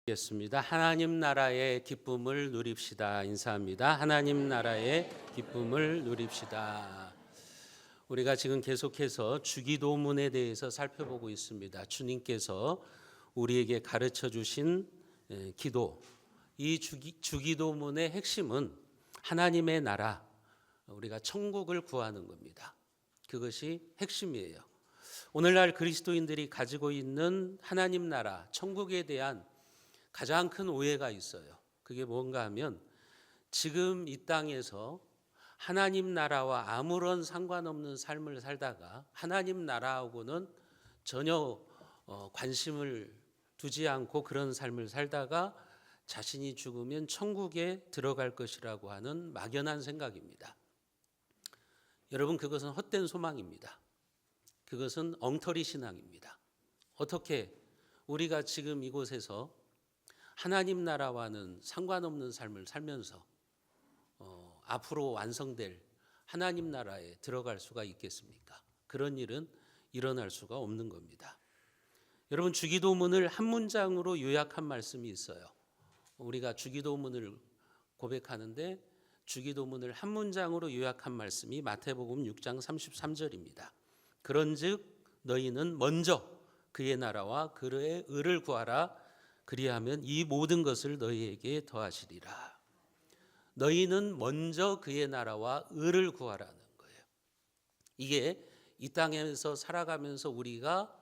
겠습니다. 하나님 나라의 기쁨을 누립시다. 인사합니다. 하나님 나라의 기쁨을 누립시다. 우리가 지금 계속해서 주기도문에 대해서 살펴보고 있습니다. 주님께서 우리에게 가르쳐 주신 기도. 이 주기도문의 핵심은 하나님의 나라, 우리가 천국을 구하는 겁니다. 그것이 핵심이에요. 오늘날 그리스도인들이 가지고 있는 하나님 나라, 천국에 대한 가장 큰 오해가 있어요. 그게 뭔가 하면 지금 이 땅에서 하나님 나라와 아무런 상관없는 삶을 살다가 하나님 나라하고는 전혀 관심을 두지 않고 그런 삶을 살다가 자신이 죽으면 천국에 들어갈 것이라고 하는 막연한 생각입니다. 여러분, 그것은 헛된 소망입니다. 그것은 엉터리 신앙입니다. 어떻게 우리가 지금 이곳에서 하나님 나라와는 상관없는 삶을 살면서 앞으로 완성될 하나님 나라에 들어갈 수가 있겠습니까? 그런 일은 일어날 수가 없는 겁니다. 여러분, 주기도문을 한 문장으로 요약한 말씀이 있어요. 우리가 주기도문을 고백하는데 주기도문을 한 문장으로 요약한 말씀이 마태복음 6장 33절입니다. 그런즉 너희는 먼저 그의 나라와 그의 의를 구하라. 그리하면 이 모든 것을 너희에게 더하시리라. 너희는 먼저 그의 나라와 의를 구하라는 거예요. 이게 이 땅에서 살아가면서 우리가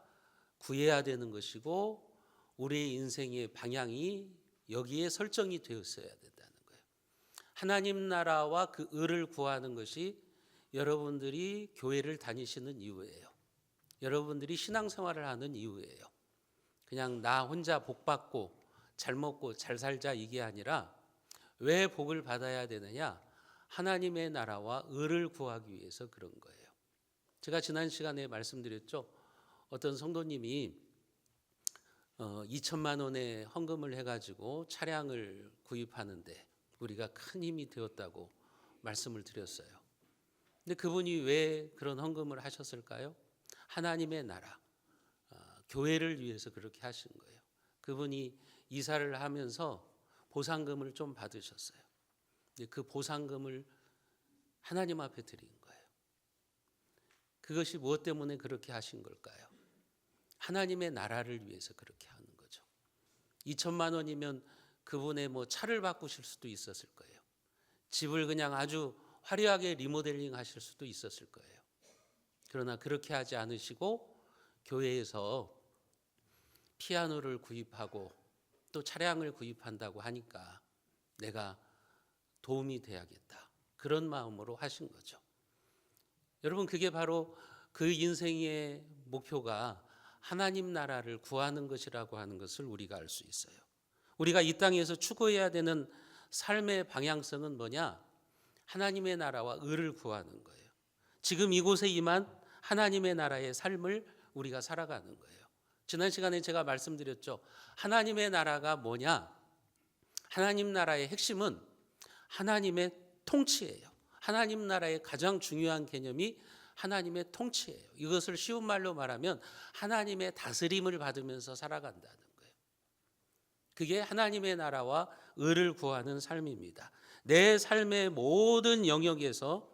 구해야 되는 것이고 우리의 인생의 방향이 여기에 설정이 되었어야 된다는 거예요. 하나님 나라와 그 의를 구하는 것이 여러분들이 교회를 다니시는 이유예요. 여러분들이 신앙생활을 하는 이유예요. 그냥 나 혼자 복 받고 잘 먹고 잘 살자 이게 아니라 왜 복을 받아야 되느냐? 하나님의 나라와 의를 구하기 위해서 그런 거예요. 제가 지난 시간에 말씀드렸죠. 어떤 성도님이 2천만 원의 헌금을 해가지고 차량을 구입하는데 우리가 큰 힘이 되었다고 말씀을 드렸어요. 근데 그분이 왜 그런 헌금을 하셨을까요? 하나님의 나라, 교회를 위해서 그렇게 하신 거예요. 그분이 이사를 하면서 보상금을 좀 받으셨어요. 그 보상금을 하나님 앞에 드린 거예요. 그것이 무엇 때문에 그렇게 하신 걸까요? 하나님의 나라를 위해서 그렇게 하는 거죠. 2천만 원이면 그분의 차를 바꾸실 수도 있었을 거예요. 집을 그냥 아주 화려하게 리모델링 하실 수도 있었을 거예요. 그러나 그렇게 하지 않으시고 교회에서 피아노를 구입하고 또 차량을 구입한다고 하니까 내가 도움이 돼야겠다. 그런 마음으로 하신 거죠. 여러분, 그게 바로 그 인생의 목표가 하나님 나라를 구하는 것이라고 하는 것을 우리가 알 수 있어요. 우리가 이 땅에서 추구해야 되는 삶의 방향성은 뭐냐? 하나님의 나라와 의를 구하는 거예요. 지금 이곳에 임한 하나님의 나라의 삶을 우리가 살아가는 거예요. 지난 시간에 제가 말씀드렸죠. 하나님의 나라가 뭐냐? 하나님 나라의 핵심은 하나님의 통치예요. 하나님 나라의 가장 중요한 개념이 하나님의 통치예요. 이것을 쉬운 말로 말하면 하나님의 다스림을 받으면서 살아간다는 거예요. 그게 하나님의 나라와 의를 구하는 삶입니다. 내 삶의 모든 영역에서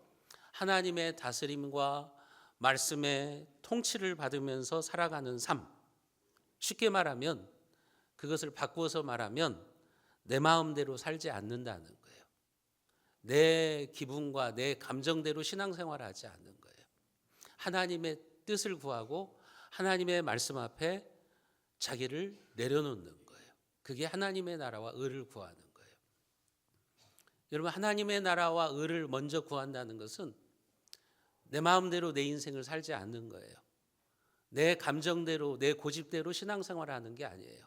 하나님의 다스림과 말씀의 통치를 받으면서 살아가는 삶. 쉽게 말하면 그것을 바꾸어서 말하면 내 마음대로 살지 않는다는 거예요. 내 기분과 내 감정대로 신앙생활을 하지 않는 거예요. 하나님의 뜻을 구하고 하나님의 말씀 앞에 자기를 내려놓는 거예요. 그게 하나님의 나라와 의를 구하는 거예요. 여러분, 하나님의 나라와 의를 먼저 구한다는 것은 내 마음대로 내 인생을 살지 않는 거예요. 내 감정대로 내 고집대로 신앙생활을 하는 게 아니에요.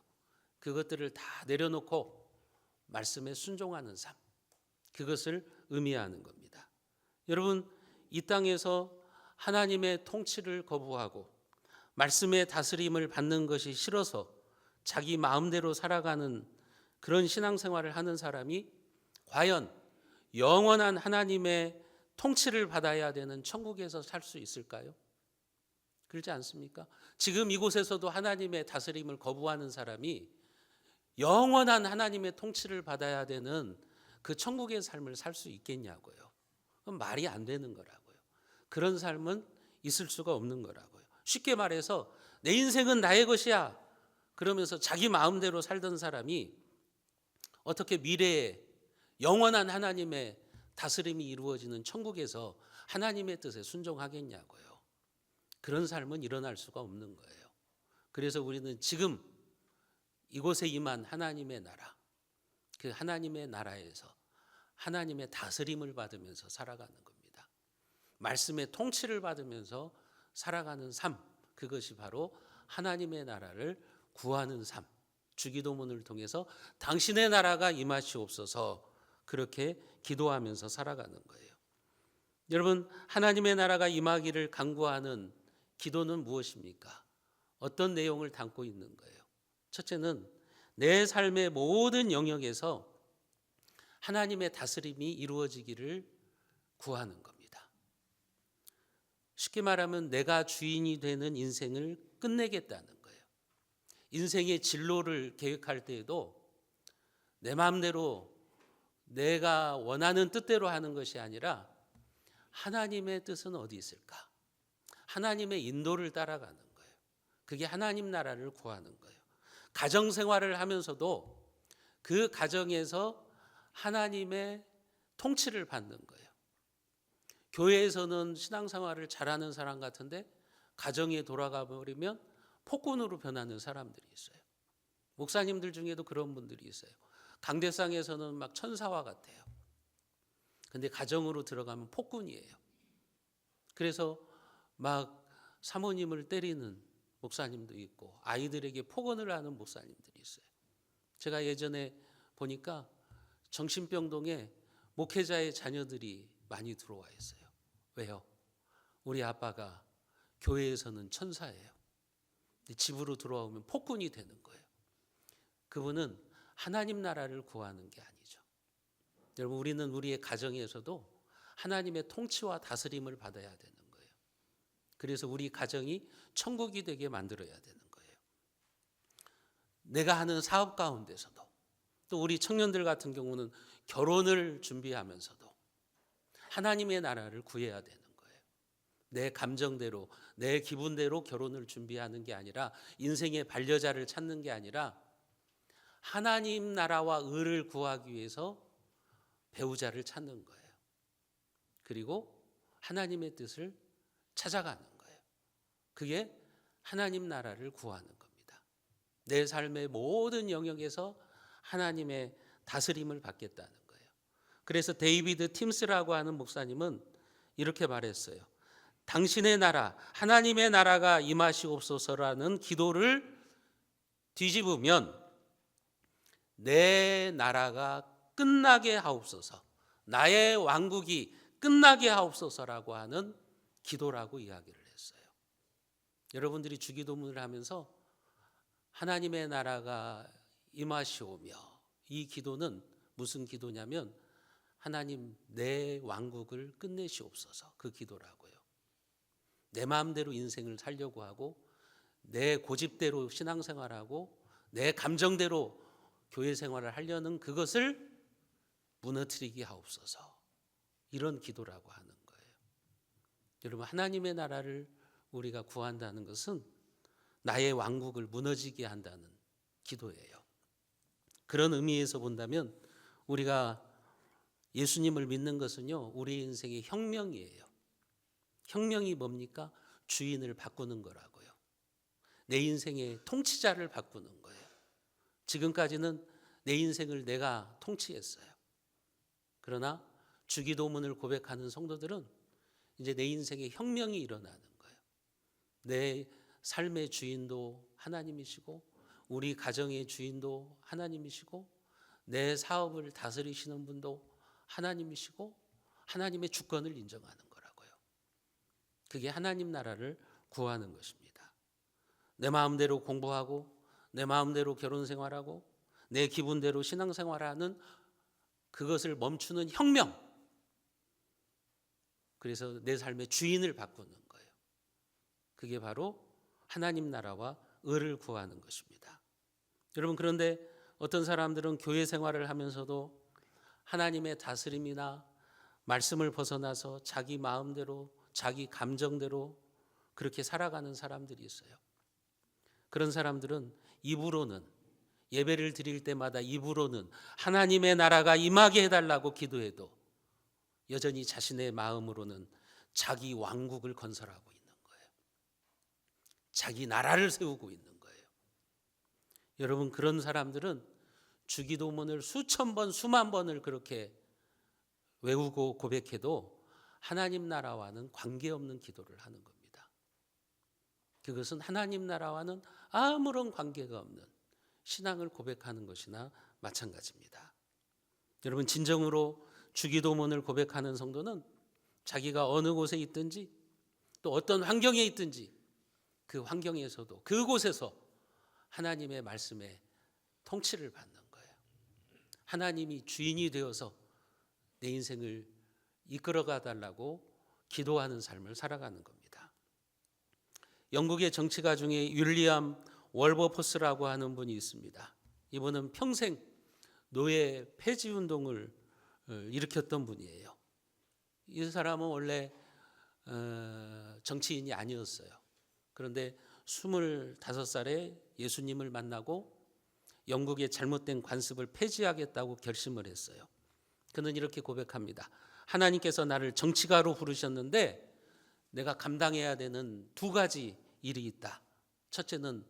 그것들을 다 내려놓고 말씀에 순종하는 삶, 그것을 의미하는 겁니다. 여러분, 이 땅에서 하나님의 통치를 거부하고 말씀의 다스림을 받는 것이 싫어서 자기 마음대로 살아가는 그런 신앙생활을 하는 사람이 과연 영원한 하나님의 통치를 받아야 되는 천국에서 살 수 있을까요? 그렇지 않습니까? 지금 이곳에서도 하나님의 다스림을 거부하는 사람이 영원한 하나님의 통치를 받아야 되는 그 천국의 삶을 살 수 있겠냐고요. 그건 말이 안 되는 거라고요. 그런 삶은 있을 수가 없는 거라고요. 쉽게 말해서 내 인생은 나의 것이야 그러면서 자기 마음대로 살던 사람이 어떻게 미래에 영원한 하나님의 다스림이 이루어지는 천국에서 하나님의 뜻에 순종하겠냐고요. 그런 삶은 일어날 수가 없는 거예요. 그래서 우리는 지금 이곳에 임한 하나님의 나라, 그 하나님의 나라에서 하나님의 다스림을 받으면서 살아가는 겁니다. 말씀의 통치를 받으면서 살아가는 삶, 그것이 바로 하나님의 나라를 구하는 삶. 주기도문을 통해서 당신의 나라가 임하시옵소서 그렇게 기도하면서 살아가는 거예요. 여러분, 하나님의 나라가 임하기를 간구하는 기도는 무엇입니까? 어떤 내용을 담고 있는 거예요? 첫째는 내 삶의 모든 영역에서 하나님의 다스림이 이루어지기를 구하는 겁니다. 쉽게 말하면 내가 주인이 되는 인생을 끝내겠다는 거예요. 인생의 진로를 계획할 때에도 내 마음대로 내가 원하는 뜻대로 하는 것이 아니라 하나님의 뜻은 어디 있을까? 하나님의 인도를 따라가는 거예요. 그게 하나님 나라를 구하는 거예요. 가정 생활을 하면서도 그 가정에서 하나님의 통치를 받는 거예요. 교회에서는 신앙생활을 잘하는 사람 같은데 가정에 돌아가 버리면 폭군으로 변하는 사람들이 있어요. 목사님들 중에도 그런 분들이 있어요. 강대상에서는 막 천사와 같아요. 근데 가정으로 들어가면 폭군이에요. 그래서 막 사모님을 때리는 목사님도 있고 아이들에게 폭언을 하는 목사님들이 있어요. 제가 예전에 보니까 정신병동에 목회자의 자녀들이 많이 들어와 있어요. 왜요? 우리 아빠가 교회에서는 천사예요. 집으로 들어오면 폭군이 되는 거예요. 그분은 하나님 나라를 구하는 게 아니죠. 여러분, 우리는 우리의 가정에서도 하나님의 통치와 다스림을 받아야 되는 거예요. 그래서 우리 가정이 천국이 되게 만들어야 되는 거예요. 내가 하는 사업 가운데서도 또 우리 청년들 같은 경우는 결혼을 준비하면서도 하나님의 나라를 구해야 되는 거예요. 내 감정대로 내 기분대로 결혼을 준비하는 게 아니라 인생의 반려자를 찾는 게 아니라 하나님 나라와 의를 구하기 위해서 배우자를 찾는 거예요. 그리고 하나님의 뜻을 찾아가는 거예요. 그게 하나님 나라를 구하는 겁니다. 내 삶의 모든 영역에서 하나님의 다스림을 받겠다는 거예요. 그래서 데이비드 팀스라고 하는 목사님은 이렇게 말했어요. 당신의 나라, 하나님의 나라가 임하시옵소서라는 기도를 뒤집으면 내 나라가 끝나게 하옵소서, 나의 왕국이 끝나게 하옵소서라고 하는 기도라고 이야기를 했어요. 여러분들이 주기도문을 하면서 하나님의 나라가 임하시오며, 이 기도는 무슨 기도냐면 하나님 내 왕국을 끝내시옵소서, 그 기도라고요. 내 마음대로 인생을 살려고 하고 내 고집대로 신앙생활하고 내 감정대로 교회 생활을 하려는 그것을 무너뜨리게 하옵소서, 이런 기도라고 하는 거예요. 여러분, 하나님의 나라를 우리가 구한다는 것은 나의 왕국을 무너지게 한다는 기도예요. 그런 의미에서 본다면 우리가 예수님을 믿는 것은요, 우리 인생의 혁명이에요. 혁명이 뭡니까? 주인을 바꾸는 거라고요. 내 인생의 통치자를 바꾸는 거예요. 지금까지는 내 인생을 내가 통치했어요. 그러나 주기도문을 고백하는 성도들은 이제 내 인생의 혁명이 일어나는 거예요. 내 삶의 주인도 하나님이시고 우리 가정의 주인도 하나님이시고 내 사업을 다스리시는 분도 하나님이시고 하나님의 주권을 인정하는 거라고요. 그게 하나님 나라를 구하는 것입니다. 내 마음대로 공부하고 내 마음대로 결혼 생활하고 내 기분대로 신앙생활하는 그것을 멈추는 혁명, 그래서 내 삶의 주인을 바꾸는 거예요. 그게 바로 하나님 나라와 의를 구하는 것입니다. 여러분, 그런데 어떤 사람들은 교회 생활을 하면서도 하나님의 다스림이나 말씀을 벗어나서 자기 마음대로, 자기 감정대로 그렇게 살아가는 사람들이 있어요. 그런 사람들은 입으로는, 예배를 드릴 때마다 입으로는 하나님의 나라가 임하게 해달라고 기도해도 여전히 자신의 마음으로는 자기 왕국을 건설하고 있는 거예요. 자기 나라를 세우고 있는 거예요. 여러분, 그런 사람들은 주기도문을 수천 번, 수만 번을 그렇게 외우고 고백해도 하나님 나라와는 관계없는 기도를 하는 겁니다. 그것은 하나님 나라와는 아무런 관계가 없는 신앙을 고백하는 것이나 마찬가지입니다. 여러분, 진정으로 주기도문을 고백하는 성도는 자기가 어느 곳에 있든지 또 어떤 환경에 있든지 그 환경에서도 그곳에서 하나님의 말씀에 통치를 받는 거예요. 하나님이 주인이 되어서 내 인생을 이끌어가 달라고 기도하는 삶을 살아가는 겁니다. 영국의 정치가 중에 윌리엄 월버포스라고 하는 분이 있습니다. 이분은 평생 노예 폐지 운동을 일으켰던 분이에요. 이 사람은 원래 정치인이 아니었어요. 그런데 25살에 예수님을 만나고 영국의 잘못된 관습을 폐지하겠다고 결심을 했어요. 그는 이렇게 고백합니다. 하나님께서 나를 정치가로 부르셨는데 내가 감당해야 되는 두 가지 일이 있다. 첫째는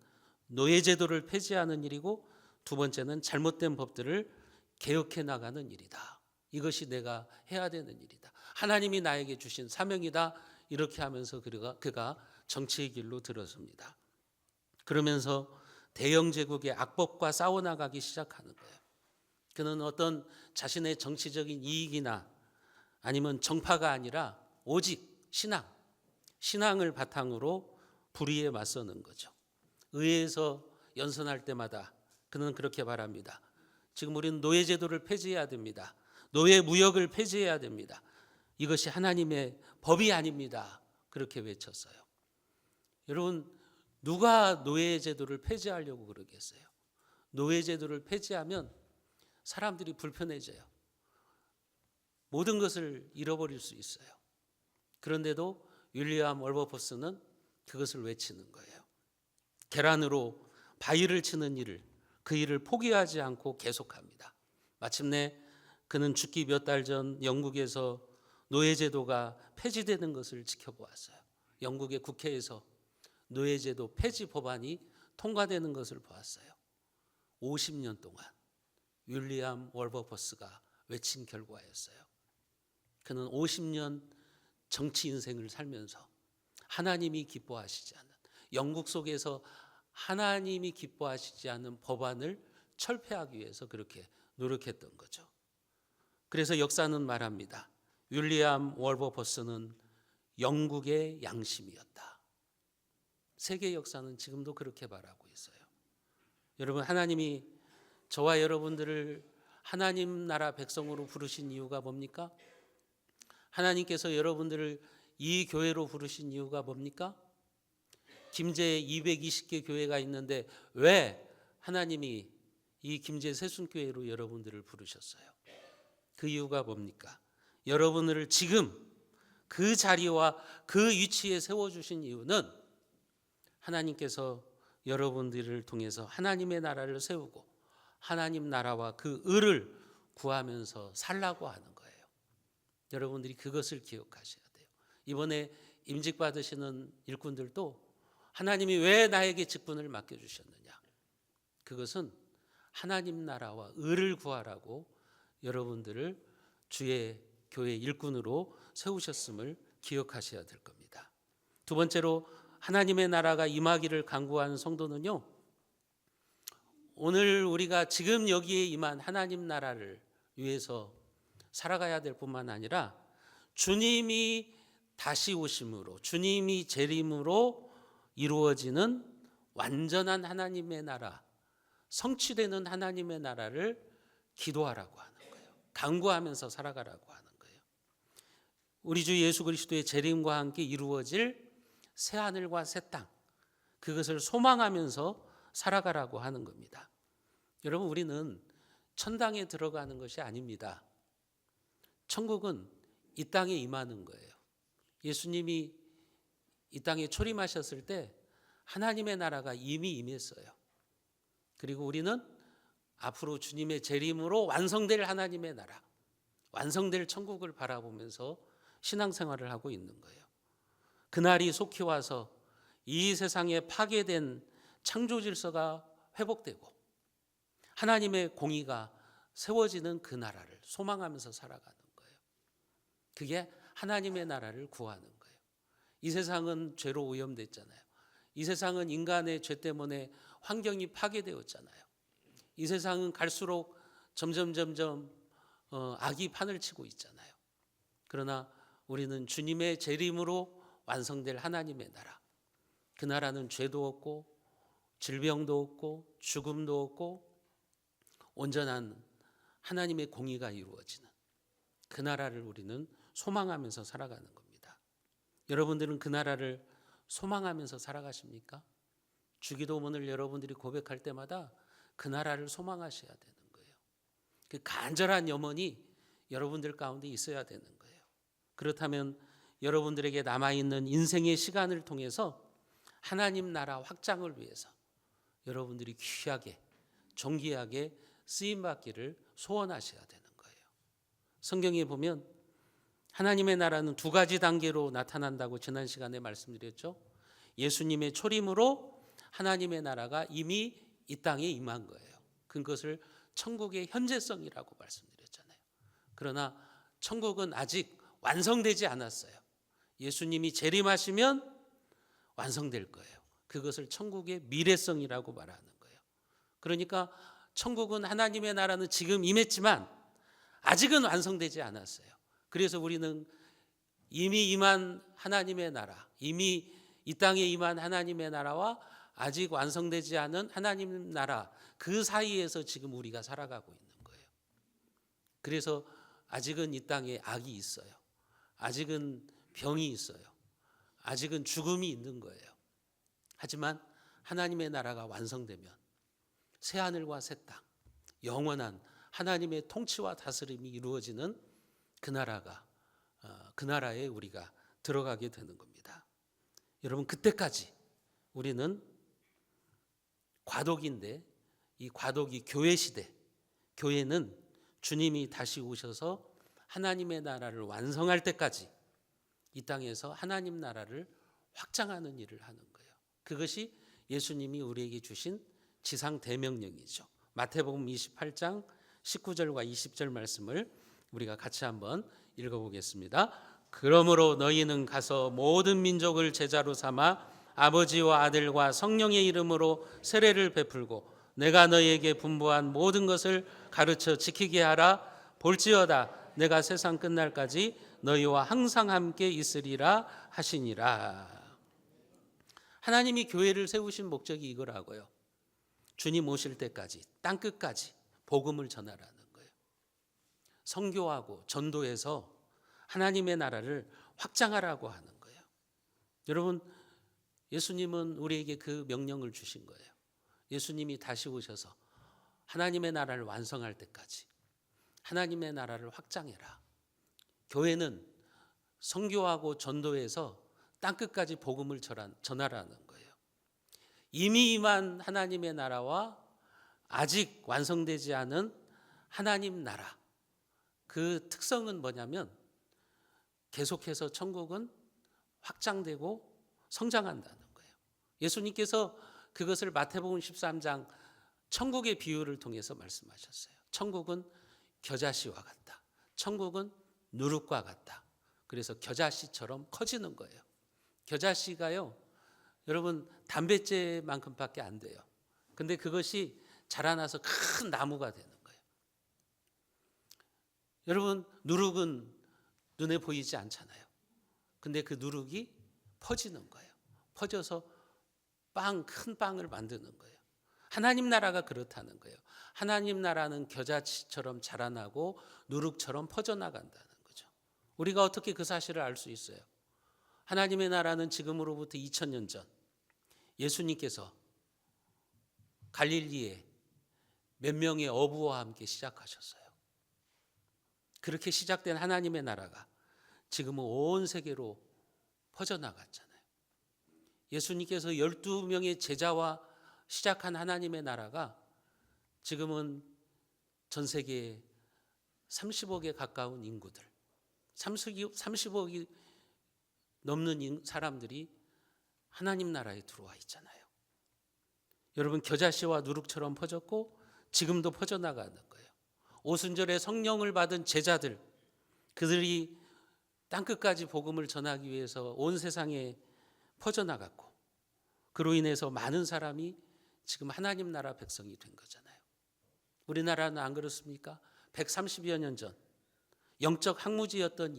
노예제도를 폐지하는 일이고 두 번째는 잘못된 법들을 개혁해 나가는 일이다. 이것이 내가 해야 되는 일이다. 하나님이 나에게 주신 사명이다. 이렇게 하면서 그가 정치의 길로 들어섭니다. 그러면서 대영 제국의 악법과 싸워나가기 시작하는 거예요. 그는 어떤 자신의 정치적인 이익이나 아니면 정파가 아니라 오직 신앙을 바탕으로 불의에 맞서는 거죠. 의회에서 연선할 때마다 그는 그렇게 말합니다. 지금 우리는 노예제도를 폐지해야 됩니다. 노예 무역을 폐지해야 됩니다. 이것이 하나님의 법이 아닙니다. 그렇게 외쳤어요. 여러분, 누가 노예제도를 폐지하려고 그러겠어요? 노예제도를 폐지하면 사람들이 불편해져요. 모든 것을 잃어버릴 수 있어요. 그런데도 윌리엄 월버포스는 그것을 외치는 거예요. 계란으로 바위를 치는 일을, 그 일을 포기하지 않고 계속합니다. 마침내 그는 죽기 몇 달 전 영국에서 노예제도가 폐지되는 것을 지켜보았어요. 영국의 국회에서 노예제도 폐지 법안이 통과되는 것을 보았어요. 50년 동안 윌리엄 월버포스가 외친 결과였어요. 그는 50년 정치 인생을 살면서 하나님이 기뻐하시지 않는, 영국 속에서 하나님이 기뻐하시지 않는 법안을 철폐하기 위해서 그렇게 노력했던 거죠. 그래서 역사는 말합니다. 윌리엄 월버포스는 영국의 양심이었다. 세계 역사는 지금도 그렇게 말하고 있어요. 여러분, 하나님이 저와 여러분들을 하나님 나라 백성으로 부르신 이유가 뭡니까? 하나님께서 여러분들을 이 교회로 부르신 이유가 뭡니까? 김제에 220개 교회가 있는데 왜 하나님이 이 김제 새순교회로 여러분들을 부르셨어요? 그 이유가 뭡니까? 여러분들을 지금 그 자리와 그 위치에 세워주신 이유는 하나님께서 여러분들을 통해서 하나님의 나라를 세우고 하나님 나라와 그 의를 구하면서 살라고 하는 거예요. 여러분들이 그것을 기억하셔야 돼요. 이번에 임직 받으시는 일꾼들도 하나님이 왜 나에게 직분을 맡겨주셨느냐? 그것은 하나님 나라와 의를 구하라고 여러분들을 주의 교회 일꾼으로 세우셨음을 기억하셔야 될 겁니다. 두 번째로 하나님의 나라가 임하기를 간구하는 성도는요, 오늘 우리가 지금 여기에 임한 하나님 나라를 위해서 살아가야 될 뿐만 아니라 주님이 다시 오심으로, 주님이 재림으로 이루어지는 완전한 하나님의 나라, 성취되는 하나님의 나라를 기도하라고 하는 거예요. 간구하면서 살아가라고 하는 거예요. 우리 주 예수 그리스도의 재림과 함께 이루어질 새 하늘과 새 땅, 그것을 소망하면서 살아가라고 하는 겁니다. 여러분, 우리는 천당에 들어가는 것이 아닙니다. 천국은 이 땅에 임하는 거예요. 예수님이 이 땅에 초림하셨을 때 하나님의 나라가 이미 임했어요. 그리고 우리는 앞으로 주님의 재림으로 완성될 하나님의 나라, 완성될 천국을 바라보면서 신앙생활을 하고 있는 거예요. 그날이 속히 와서 이 세상에 파괴된 창조 질서가 회복되고 하나님의 공의가 세워지는 그 나라를 소망하면서 살아가는 거예요. 그게 하나님의 나라를 구하는 거예요. 이 세상은 죄로 오염됐잖아요. 이 세상은 인간의 죄 때문에 환경이 파괴되었잖아요. 이 세상은 갈수록 점점 악이 판을 치고 있잖아요. 그러나 우리는 주님의 재림으로 완성될 하나님의 나라, 그 나라는 죄도 없고 질병도 없고 죽음도 없고 온전한 하나님의 공의가 이루어지는 그 나라를 우리는 소망하면서 살아가는 겁니다. 여러분들은 그 나라를 소망하면서 살아가십니까? 주기도문을 여러분들이 고백할 때마다 그 나라를 소망하셔야 되는 거예요. 그 간절한 염원이 여러분들 가운데 있어야 되는 거예요. 그렇다면 여러분들에게 남아있는 인생의 시간을 통해서 하나님 나라 확장을 위해서 여러분들이 귀하게 존귀하게 쓰임받기를 소원하셔야 되는 거예요. 성경에 보면 하나님의 나라는 두 가지 단계로 나타난다고 지난 시간에 말씀드렸죠. 예수님의 초림으로 하나님의 나라가 이미 이 땅에 임한 거예요. 그것을 천국의 현재성이라고 말씀드렸잖아요. 그러나 천국은 아직 완성되지 않았어요. 예수님이 재림하시면 완성될 거예요. 그것을 천국의 미래성이라고 말하는 거예요. 그러니까 천국은 하나님의 나라는 지금 임했지만 아직은 완성되지 않았어요. 그래서 우리는 이미 임한 하나님의 나라, 이미 이 땅에 임한 하나님의 나라와 아직 완성되지 않은 하나님 나라, 그 사이에서 지금 우리가 살아가고 있는 거예요. 그래서 아직은 이 땅에 악이 있어요. 아직은 병이 있어요. 아직은 죽음이 있는 거예요. 하지만 하나님의 나라가 완성되면 새하늘과 새 땅, 영원한 하나님의 통치와 다스림이 이루어지는 그 나라에 우리가 들어가게 되는 겁니다. 여러분, 그때까지 우리는 과도기인데 이 과도기 교회 시대, 교회는 주님이 다시 오셔서 하나님의 나라를 완성할 때까지 이 땅에서 하나님 나라를 확장하는 일을 하는 거예요. 그것이 예수님이 우리에게 주신 지상 대명령이죠. 마태복음 28장 19절과 20절 말씀을 우리가 같이 한번 읽어보겠습니다. 그러므로 너희는 가서 모든 민족을 제자로 삼아 아버지와 아들과 성령의 이름으로 세례를 베풀고 내가 너희에게 분부한 모든 것을 가르쳐 지키게 하라. 볼지어다 내가 세상 끝날까지 너희와 항상 함께 있으리라 하시니라. 하나님이 교회를 세우신 목적이 이거라고요. 주님 오실 때까지 땅끝까지 복음을 전하라는 거예요. 선교하고 전도해서 하나님의 나라를 확장하라고 하는 거예요. 여러분, 예수님은 우리에게 그 명령을 주신 거예요. 예수님이 다시 오셔서 하나님의 나라를 완성할 때까지 하나님의 나라를 확장해라. 교회는 선교하고 전도해서 땅끝까지 복음을 전하라는 거예요. 이미 임한 하나님의 나라와 아직 완성되지 않은 하나님 나라, 그 특성은 뭐냐면 계속해서 천국은 확장되고 성장한다는 거예요. 예수님께서 그것을 마태복음 13장 천국의 비유를 통해서 말씀하셨어요. 천국은 겨자씨와 같다. 천국은 누룩과 같다. 그래서 겨자씨처럼 커지는 거예요. 겨자씨가요, 여러분 담뱃재만큼밖에 안 돼요. 근데 그것이 자라나서 큰 나무가 되는 거예요. 여러분, 누룩은 눈에 보이지 않잖아요. 근데 그 누룩이 퍼지는 거예요. 퍼져서 큰 빵을 만드는 거예요. 하나님 나라가 그렇다는 거예요. 하나님 나라는 겨자씨처럼 자라나고 누룩처럼 퍼져나간다는 거죠. 우리가 어떻게 그 사실을 알 수 있어요? 하나님의 나라는 지금으로부터 2000년 전 예수님께서 갈릴리에 몇 명의 어부와 함께 시작하셨어요. 그렇게 시작된 하나님의 나라가 지금은 온 세계로 퍼져나갔잖아요. 예수님께서 12명의 제자와 시작한 하나님의 나라가 지금은 전 세계에 30억에 가까운 인구들, 30억이 넘는 사람들이 하나님 나라에 들어와 있잖아요. 여러분, 겨자씨와 누룩처럼 퍼졌고 지금도 퍼져나가는 거예요. 오순절에 성령을 받은 제자들, 그들이 땅끝까지 복음을 전하기 위해서 온 세상에 퍼져나갔고, 그로 인해서 많은 사람이 지금 하나님 나라 백성이 된 거잖아요. 우리나라는 안 그렇습니까? 130여 년 전 영적 항무지였던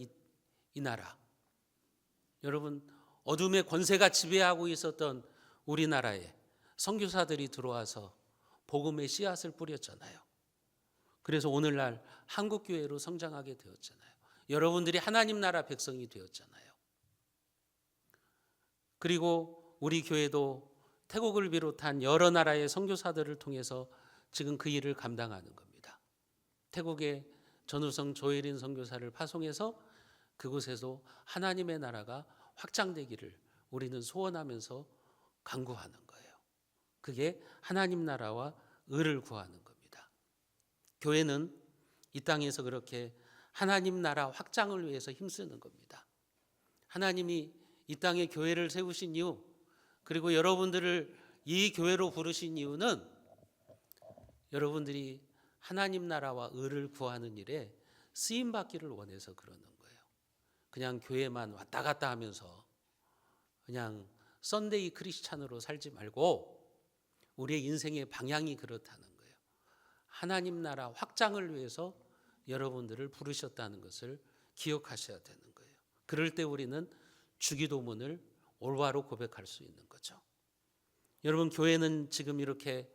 이 나라, 여러분, 어둠의 권세가 지배하고 있었던 우리나라에 선교사들이 들어와서 복음의 씨앗을 뿌렸잖아요. 그래서 오늘날 한국교회로 성장하게 되었잖아요. 여러분들이 하나님 나라 백성이 되었잖아요. 그리고 우리 교회도 태국을 비롯한 여러 나라의 선교사들을 통해서 지금 그 일을 감당하는 겁니다. 태국에 전우성 조혜린 선교사를 파송해서 그곳에서 하나님의 나라가 확장되기를 우리는 소원하면서 간구하는 거예요. 그게 하나님 나라와 의를 구하는 겁니다. 교회는 이 땅에서 그렇게 하나님 나라 확장을 위해서 힘쓰는 겁니다. 하나님이 이 땅에 교회를 세우신 이유, 그리고 여러분들을 이 교회로 부르신 이유는 여러분들이 하나님 나라와 의를 구하는 일에 쓰임 받기를 원해서 그러는 거예요. 그냥 교회만 왔다 갔다 하면서 그냥 썬데이 크리스찬으로 살지 말고 우리의 인생의 방향이 그렇다는 거예요. 하나님 나라 확장을 위해서 여러분들을 부르셨다는 것을 기억하셔야 되는 거예요. 그럴 때 우리는 주기도문을 올바로 고백할 수 있는 거죠. 여러분, 교회는 지금 이렇게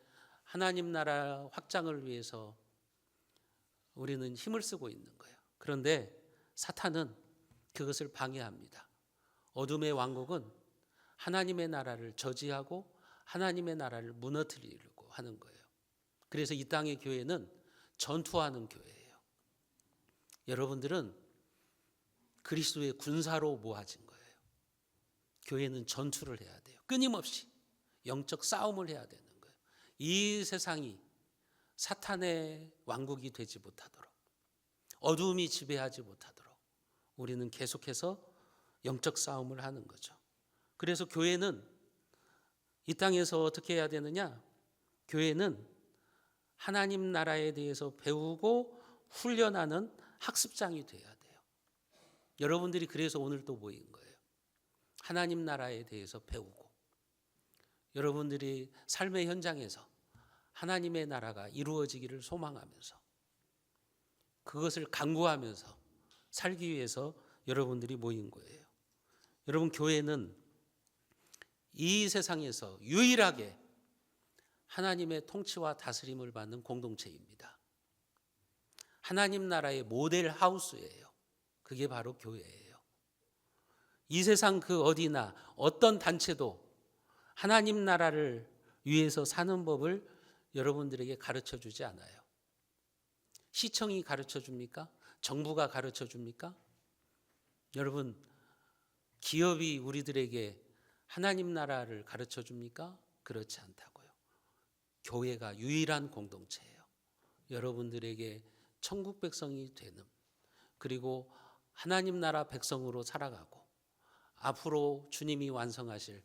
하나님 나라 확장을 위해서 우리는 힘을 쓰고 있는 거예요. 그런데 사탄은 그것을 방해합니다. 어둠의 왕국은 하나님의 나라를 저지하고 하나님의 나라를 무너뜨리려고 하는 거예요. 그래서 이 땅의 교회는 전투하는 교회예요. 여러분들은 그리스도의 군사로 모아진 거예요. 교회는 전투를 해야 돼요. 끊임없이 영적 싸움을 해야 되는 거예요. 이 세상이 사탄의 왕국이 되지 못하도록, 어둠이 지배하지 못하도록 우리는 계속해서 영적 싸움을 하는 거죠. 그래서 교회는 이 땅에서 어떻게 해야 되느냐? 교회는 하나님 나라에 대해서 배우고 훈련하는 학습장이 돼야 돼요. 여러분들이 그래서 오늘 또 모인 거예요. 하나님 나라에 대해서 배우고 여러분들이 삶의 현장에서 하나님의 나라가 이루어지기를 소망하면서 그것을 간구하면서 살기 위해서 여러분들이 모인 거예요. 여러분, 교회는 이 세상에서 유일하게 하나님의 통치와 다스림을 받는 공동체입니다. 하나님 나라의 모델 하우스예요. 그게 바로 교회예요. 이 세상 그 어디나 어떤 단체도 하나님 나라를 위해서 사는 법을 여러분들에게 가르쳐 주지 않아요. 시청이 가르쳐 줍니까? 정부가 가르쳐 줍니까? 여러분, 기업이 우리들에게 하나님 나라를 가르쳐 줍니까? 그렇지 않다고요. 교회가 유일한 공동체예요. 여러분들에게 천국 백성이 되는, 그리고 하나님 나라 백성으로 살아가고 앞으로 주님이 완성하실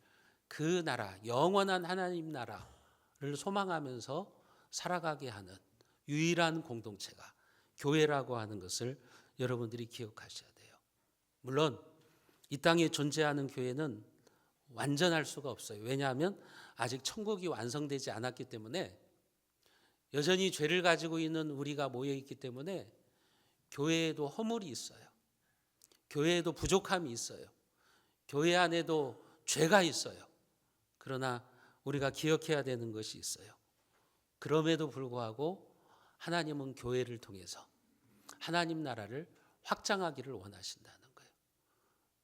그 나라, 영원한 하나님 나라를 소망하면서 살아가게 하는 유일한 공동체가 교회라고 하는 것을 여러분들이 기억하셔야 돼요. 물론 이 땅에 존재하는 교회는 완전할 수가 없어요. 왜냐하면 아직 천국이 완성되지 않았기 때문에, 여전히 죄를 가지고 있는 우리가 모여 있기 때문에 교회에도 허물이 있어요. 교회에도 부족함이 있어요. 교회 안에도 죄가 있어요. 그러나 우리가 기억해야 되는 것이 있어요. 그럼에도 불구하고 하나님은 교회를 통해서 하나님 나라를 확장하기를 원하신다는 거예요.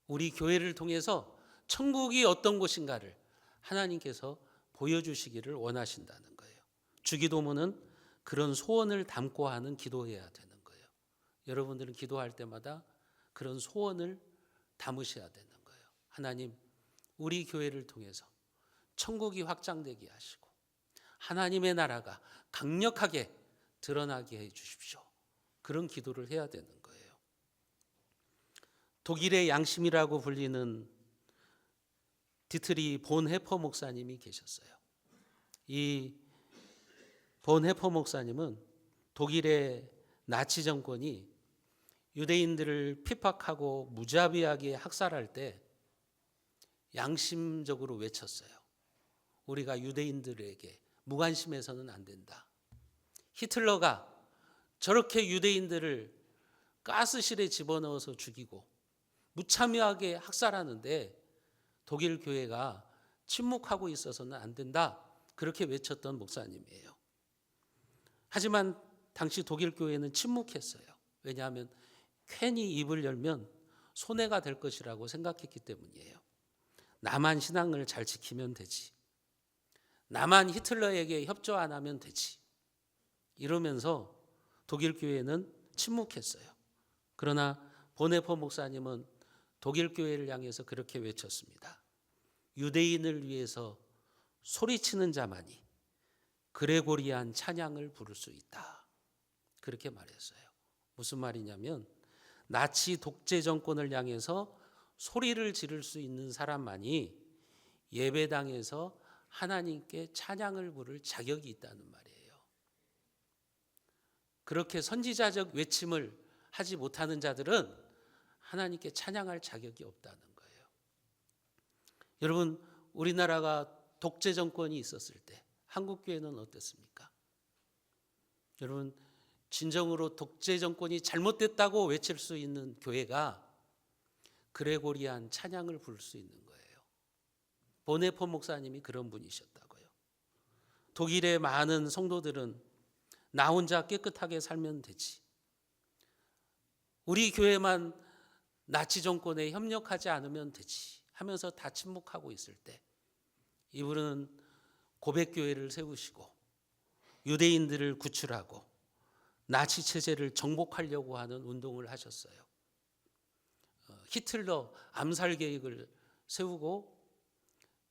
우리 교회를 통해서 천국이 어떤 곳인가를 하나님께서 보여주시기를 원하신다는 거예요. 주기도문은 그런 소원을 담고 하는 기도해야 되는 거예요. 여러분들은 기도할 때마다 그런 소원을 담으셔야 되는 거예요. 하나님, 우리 교회를 통해서 천국이 확장되게 하시고 하나님의 나라가 강력하게 드러나게 해 주십시오. 그런 기도를 해야 되는 거예요. 독일의 양심이라고 불리는 디트리 본 해퍼 목사님이 계셨어요. 이 본 해퍼 목사님은 독일의 나치 정권이 유대인들을 핍박하고 무자비하게 학살할 때 양심적으로 외쳤어요. 우리가 유대인들에게 무관심해서는 안 된다. 히틀러가 저렇게 유대인들을 가스실에 집어넣어서 죽이고 무참하게 학살하는데 독일 교회가 침묵하고 있어서는 안 된다. 그렇게 외쳤던 목사님이에요. 하지만 당시 독일 교회는 침묵했어요. 왜냐하면 괜히 입을 열면 손해가 될 것이라고 생각했기 때문이에요. 나만 신앙을 잘 지키면 되지. 나만 히틀러에게 협조 안 하면 되지. 이러면서 독일 교회는 침묵했어요. 그러나 보네퍼 목사님은 독일 교회를 향해서 그렇게 외쳤습니다. 유대인을 위해서 소리치는 자만이 그레고리안 찬양을 부를 수 있다. 그렇게 말했어요. 무슨 말이냐면 나치 독재 정권을 향해서 소리를 지를 수 있는 사람만이 예배당에서 하나님께 찬양을 부를 자격이 있다는 말이에요. 그렇게 선지자적 외침을 하지 못하는 자들은 하나님께 찬양할 자격이 없다는 거예요. 여러분, 우리나라가 독재 정권이 있었을 때 한국 교회는 어땠습니까? 여러분, 진정으로 독재 정권이 잘못됐다고 외칠 수 있는 교회가 그레고리안 찬양을 부를 수 있는 거예요. 보네퍼 목사님이 그런 분이셨다고요. 독일의 많은 성도들은 나 혼자 깨끗하게 살면 되지. 우리 교회만 나치 정권에 협력하지 않으면 되지 하면서 다 침묵하고 있을 때 이분은 고백교회를 세우시고 유대인들을 구출하고 나치 체제를 정복하려고 하는 운동을 하셨어요. 히틀러 암살 계획을 세우고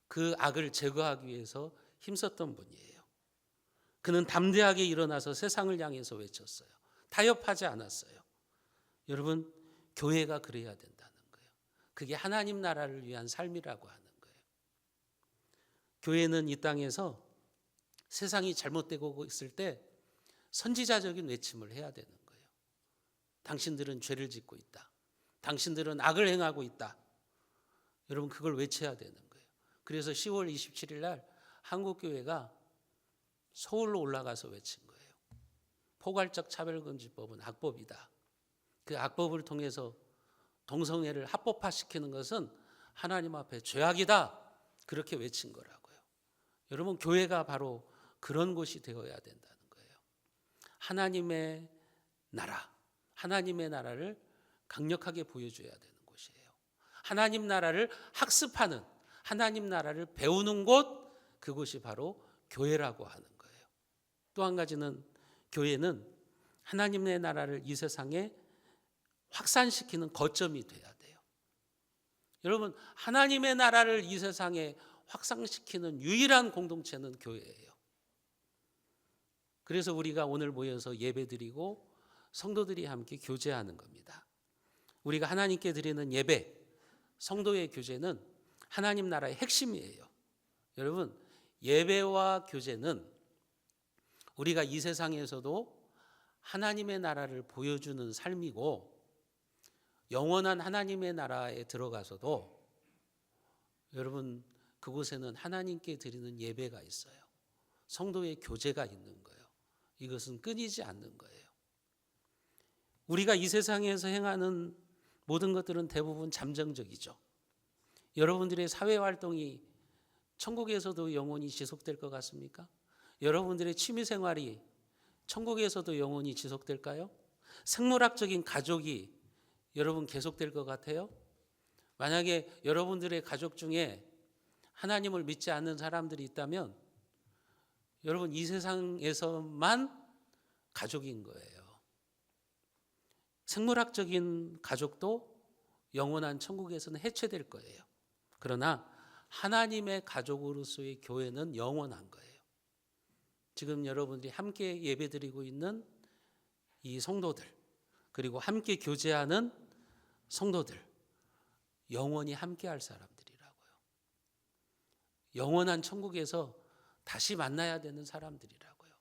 그 악을 제거하기 위해서 힘썼던 분이에요. 그는 담대하게 일어나서 세상을 향해서 외쳤어요. 타협하지 않았어요. 여러분, 교회가 그래야 된다는 거예요. 그게 하나님 나라를 위한 삶이라고 하는 거예요. 교회는 이 땅에서 세상이 잘못되고 있을 때 선지자적인 외침을 해야 되는 거예요. 당신들은 죄를 짓고 있다. 당신들은 악을 행하고 있다. 여러분, 그걸 외쳐야 되는 거예요. 그래서 10월 27일 날 한국교회가 서울로 올라가서 외친 거예요. 포괄적 차별금지법은 악법이다. 그 악법을 통해서 동성애를 합법화시키는 것은 하나님 앞에 죄악이다. 그렇게 외친 거라고요. 여러분, 교회가 바로 그런 곳이 되어야 된다는 거예요. 하나님의 나라, 하나님의 나라를 강력하게 보여줘야 되는 곳이에요. 하나님 나라를 학습하는, 하나님 나라를 배우는 곳, 그곳이 바로 교회라고 하는 거예요. 또 한 가지는 교회는 하나님의 나라를 이 세상에 확산시키는 거점이 돼야 돼요. 여러분, 하나님의 나라를 이 세상에 확산시키는 유일한 공동체는 교회예요. 그래서 우리가 오늘 모여서 예배드리고 성도들이 함께 교제하는 겁니다. 우리가 하나님께 드리는 예배, 성도의 교제는 하나님 나라의 핵심이에요. 여러분, 예배와 교제는 우리가 이 세상에서도 하나님의 나라를 보여주는 삶이고 영원한 하나님의 나라에 들어가서도 여러분, 그곳에는 하나님께 드리는 예배가 있어요. 성도의 교제가 있는 거예요. 이것은 끊이지 않는 거예요. 우리가 이 세상에서 행하는 모든 것들은 대부분 잠정적이죠. 여러분들의 사회활동이 천국에서도 영원히 지속될 것 같습니까? 여러분들의 취미생활이 천국에서도 영원히 지속될까요? 생물학적인 가족이 여러분 계속될 것 같아요? 만약에 여러분들의 가족 중에 하나님을 믿지 않는 사람들이 있다면 여러분, 이 세상에서만 가족인 거예요. 생물학적인 가족도 영원한 천국에서는 해체될 거예요. 그러나 하나님의 가족으로서의 교회는 영원한 거예요. 지금 여러분들이 함께 예배드리고 있는 이 성도들, 그리고 함께 교제하는 성도들, 영원히 함께할 사람들이라고요. 영원한 천국에서 다시 만나야 되는 사람들이라고요.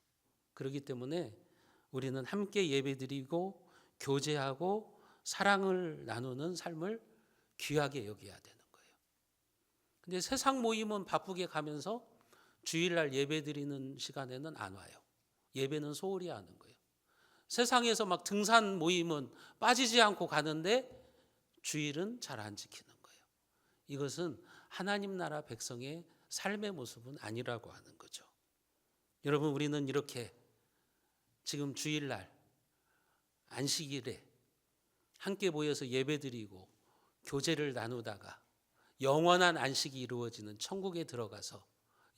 그렇기 때문에 우리는 함께 예배드리고 교제하고 사랑을 나누는 삶을 귀하게 여겨야 되는 거예요. 근데 세상 모임은 바쁘게 가면서 주일날 예배드리는 시간에는 안 와요. 예배는 소홀히 하는 거예요. 세상에서 막 등산 모임은 빠지지 않고 가는데 주일은 잘 안 지키는 거예요. 이것은 하나님 나라 백성의 삶의 모습은 아니라고 하는 거죠. 여러분, 우리는 이렇게 지금 주일날 안식일에 함께 모여서 예배드리고 교제를 나누다가 영원한 안식이 이루어지는 천국에 들어가서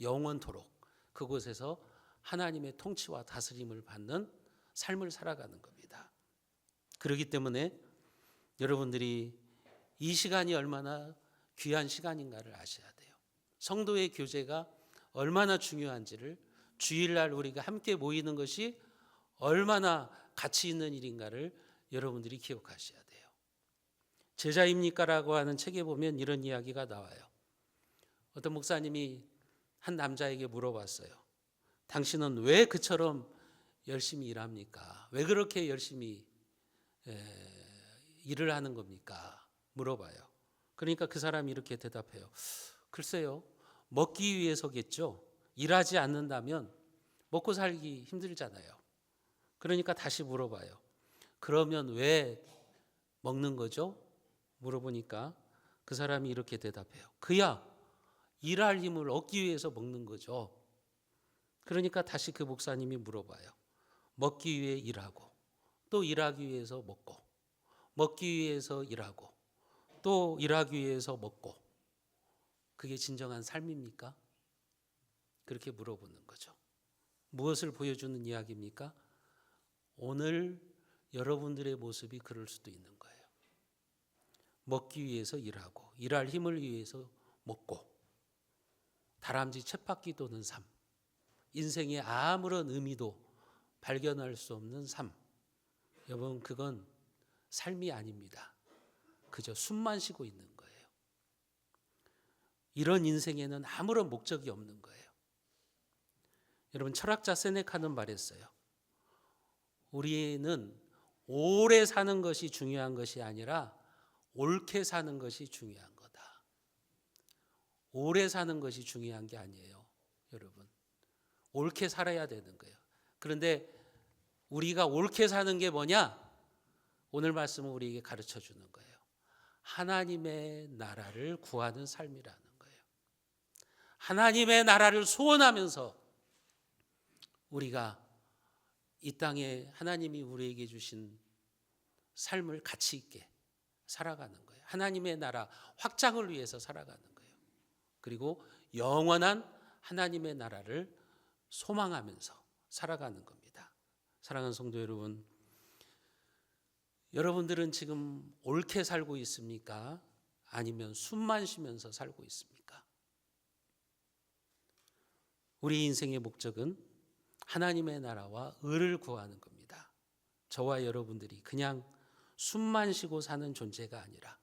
영원토록 그곳에서 하나님의 통치와 다스림을 받는 삶을 살아가는 겁니다. 그렇기 때문에 여러분들이 이 시간이 얼마나 귀한 시간인가를 아셔야 돼요. 성도의 교제가 얼마나 중요한지를, 주일날 우리가 함께 모이는 것이 얼마나 가치 있는 일인가를 여러분들이 기억하셔야 돼요. 제자입니까라고 하는 책에 보면 이런 이야기가 나와요. 어떤 목사님이 한 남자에게 물어봤어요. 당신은 왜 그처럼 열심히 일합니까? 왜 그렇게 열심히 일을 하는 겁니까? 물어봐요. 그러니까 그 사람이 이렇게 대답해요. 글쎄요, 먹기 위해서겠죠. 일하지 않는다면 먹고 살기 힘들잖아요. 그러니까 다시 물어봐요. 그러면 왜 먹는 거죠? 물어보니까 그 사람이 이렇게 대답해요. 그야 일할 힘을 얻기 위해서 먹는 거죠. 그러니까 다시 그 목사님이 물어봐요. 먹기 위해 일하고, 또 일하기 위해서 먹고, 먹기 위해서 일하고, 또 일하기 위해서 먹고, 그게 진정한 삶입니까? 그렇게 물어보는 거죠. 무엇을 보여주는 이야기입니까? 오늘 여러분들의 모습이 그럴 수도 있는 거예요. 먹기 위해서 일하고, 일할 힘을 위해서 먹고, 다람쥐 쳇바퀴 도는 삶, 인생에 아무런 의미도 발견할 수 없는 삶. 여러분, 그건 삶이 아닙니다. 그저 숨만 쉬고 있는 거예요. 이런 인생에는 아무런 목적이 없는 거예요. 여러분, 철학자 세네카는 말했어요. 우리는 오래 사는 것이 중요한 것이 아니라 옳게 사는 것이 중요한 거다. 오래 사는 것이 중요한 게 아니에요, 여러분. 옳게 살아야 되는 거예요. 그런데 우리가 옳게 사는 게 뭐냐? 오늘 말씀은 우리에게 가르쳐 주는 거예요. 하나님의 나라를 구하는 삶이라는 거예요. 하나님의 나라를 소원하면서 우리가 이 땅에 하나님이 우리에게 주신 삶을 가치 있게 살아가는 거예요. 하나님의 나라 확장을 위해서 살아가는 거예요. 그리고 영원한 하나님의 나라를 소망하면서 살아가는 겁니다. 사랑하는 성도 여러분, 여러분들은 지금 옳게 살고 있습니까? 아니면 숨만 쉬면서 살고 있습니까? 우리 인생의 목적은 하나님의 나라와 의를 구하는 겁니다. 저와 여러분들이 그냥 숨만 쉬고 사는 존재가 아니라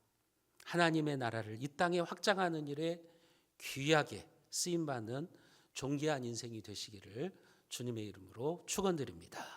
하나님의 나라를 이 땅에 확장하는 일에 귀하게 쓰임받는 존귀한 인생이 되시기를 주님의 이름으로 축원드립니다.